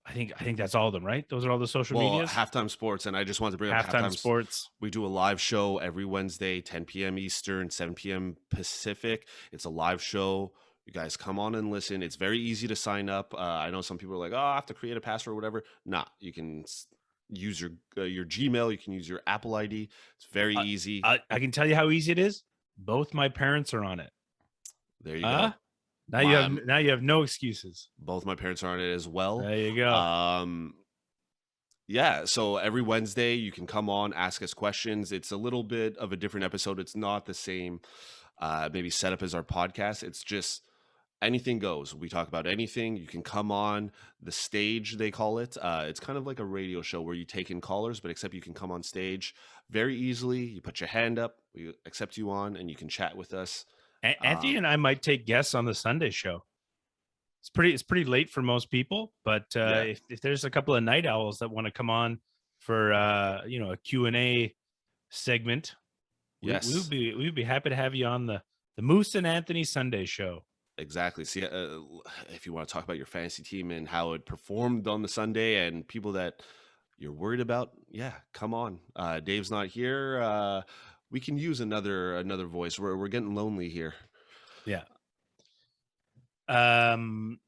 I think that's all of them, right? Those are all the social medias. Halftime Sports, and I just wanted to bring up Halftime Sports. We do a live show every Wednesday, 10 p.m. Eastern, 7 p.m. Pacific. It's a live show. You guys come on and listen. It's very easy to sign up. I know some people are like, I have to create a password or whatever. Nah, you can use your Gmail. You can use your Apple ID. It's very easy. I can tell you how easy it is. Both my parents are on it. There you go. Now you have no excuses. Both my parents are on it as well. There you go. Yeah, so every Wednesday you can come on, ask us questions. It's a little bit of a different episode. It's not the same maybe setup as our podcast. It's just anything goes. We talk about anything. You can come on the stage, they call it. It's kind of like a radio show where you take in callers, but except you can come on stage very easily. You put your hand up, we accept you on, and you can chat with us. Anthony and I might take guests on the Sunday show. It's pretty late for most people, but if there's a couple of night owls that want to come on for a Q&A segment, yes, we'd be happy to have you on the Moose and Anthony Sunday show. Exactly. See, if you want to talk about your fantasy team and how it performed on the Sunday and people that you're worried about, come on. Dave's not here. We can use another voice. We're getting lonely here. Yeah.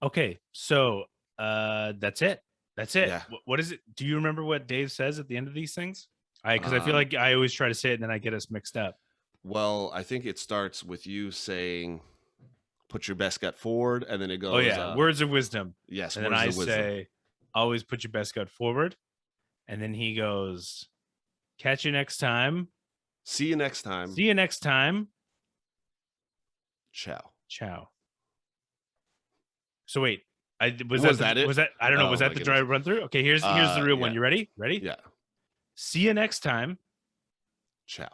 Okay. So that's it. That's it. Yeah. What is it? Do you remember what Dave says at the end of these things? Because I feel Um, like I always try to say it and then I get us mixed up. Well, I think it starts with you saying, "Put your best gut forward," and then it goes, Oh yeah, words of wisdom. yes, And then words I of wisdom. say, always put your best gut forward. And then he goes, catch you next time. See you next time. See you next time. Ciao. Ciao. So wait, Was that it? Was that, I don't know. Oh, Was that my the dry run through? Okay, here's the real one. yeah. You ready? Ready? Yeah. See you next time. Ciao.